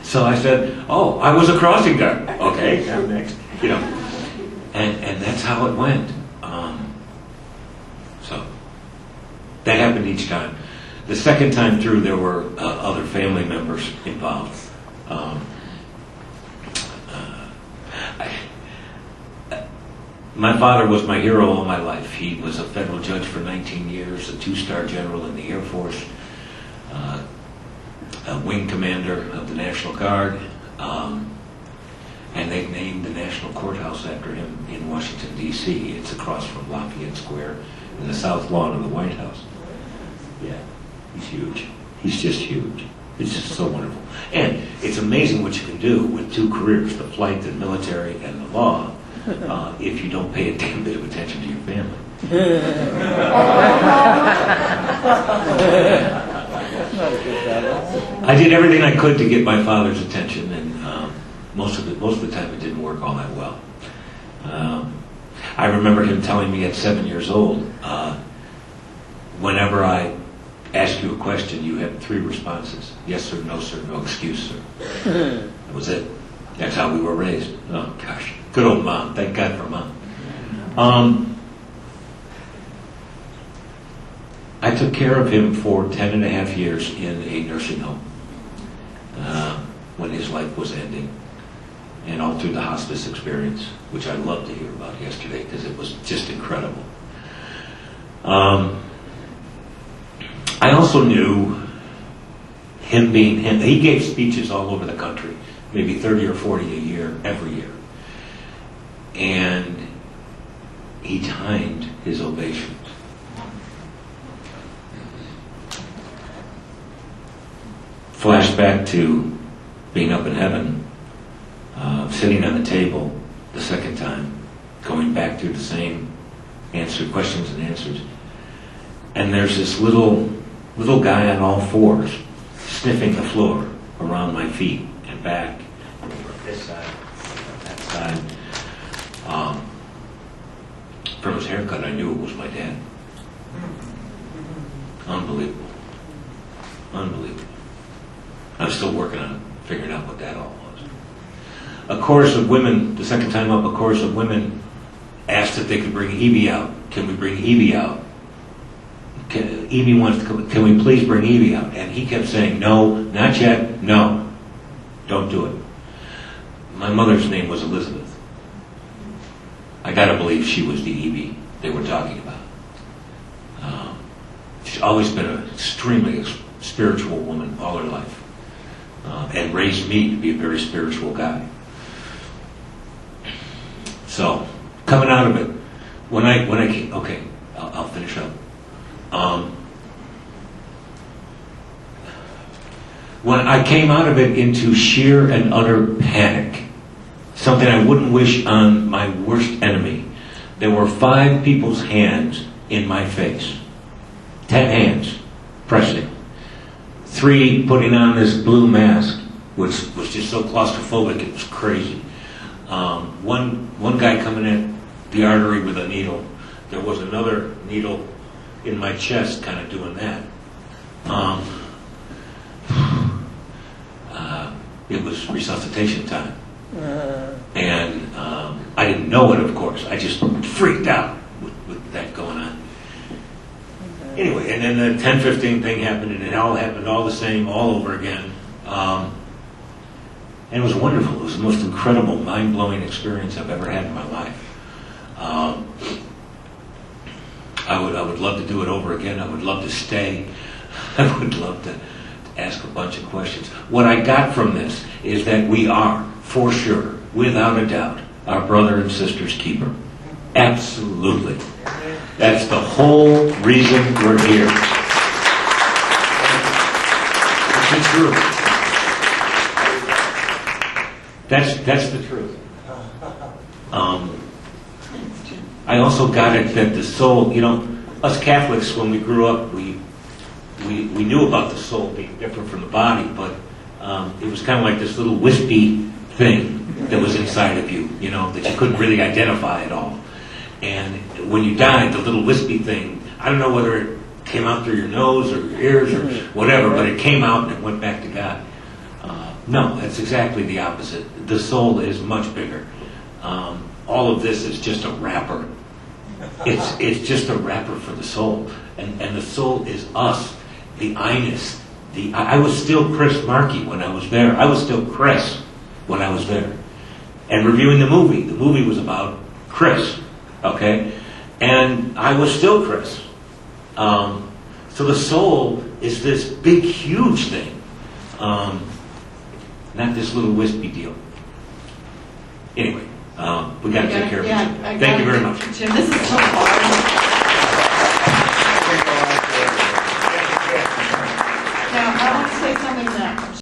So I said, oh, I was a crossing guard. Okay, I'm next. You know, and that's how it went. So that happened each time. The second time through, there were other family members involved. My father was my hero all my life. He was a federal judge for 19 years, a 2-star general in the Air Force, a wing commander of the National Guard, and they've named the National Courthouse after him in Washington, D.C. It's across from Lafayette Square in the South Lawn of the White House. Yeah, he's huge. He's just huge. It's just so wonderful. And it's amazing what you can do with 2 careers, the flight, the military, and the law, if you don't pay a damn bit of attention to your family. I did everything I could to get my father's attention, and most of the time it didn't work all that well. I remember him telling me at 7 years old, whenever I ask you a question, you have 3 responses: yes sir, no sir, no excuse sir. That was it. That's how we were raised. Oh gosh, good old mom. Thank God for mom. I took care of him for 10 and a half years in a nursing home when his life was ending, and all through the hospice experience, which I loved to hear about yesterday because it was just incredible. I also knew him being him. He gave speeches all over the country, maybe 30 or 40 a year, every year. And he timed his ovations. Flashback to being up in heaven, sitting on the table the second time, going back through the same questions and answers. And there's this little guy on all 4s sniffing the floor around my feet and back, this side, that side. From his haircut, I knew it was my dad. Unbelievable. Unbelievable. I'm still working on figuring out what that all was. A chorus of women, the second time up, a chorus of women asked if they could bring Evie out. Can we bring Evie out? Evie wants to come. Can we please bring Evie out? And he kept saying, no, not yet, no, don't do it. My mother's name was Elizabeth. I gotta believe she was the Evie they were talking about. She's always been an extremely spiritual woman all her life. And raised me to be a very spiritual guy. So, coming out of it, when I came, okay, I'll finish up. When I came out of it into sheer and utter panic, something I wouldn't wish on my worst enemy, there were 5 people's hands in my face. 10 hands pressing. 3 putting on this blue mask, which was just so claustrophobic, it was crazy. One guy coming in the artery with a needle. There was another needle in my chest kind of doing that. It was resuscitation time. And I didn't know it, of course. I just freaked out with that going on. Anyway, and then the 10:15 thing happened, and it all happened all the same, all over again. And it was wonderful. It was the most incredible, mind-blowing experience I've ever had in my life. I would love to do it over again. I would love to stay. I would love to ask a bunch of questions. What I got from this is that we are, for sure, without a doubt, our brother and sister's keeper. Absolutely. That's the whole reason we're here. It's the truth. That's the truth. I also got it that the soul, us Catholics, when we grew up, we knew about the soul being different from the body, but it was kind of like this little wispy thing that was inside of you, that you couldn't really identify at all. And when you died, the little wispy thing, I don't know whether it came out through your nose or your ears or whatever, but it came out and it went back to God. No, that's exactly the opposite. The soul is much bigger. All of this is just a wrapper. It's just a wrapper for the soul. And the soul is us, the I-ness. I was still Chris Markey when I was there. I was still Chris when I was there. And reviewing the movie was about Chris, okay? And I was still Chris. So the soul is this big, huge thing. Not this little wispy deal. Anyway, we got to take care of it. Thank you very much. Jim, this is so hard.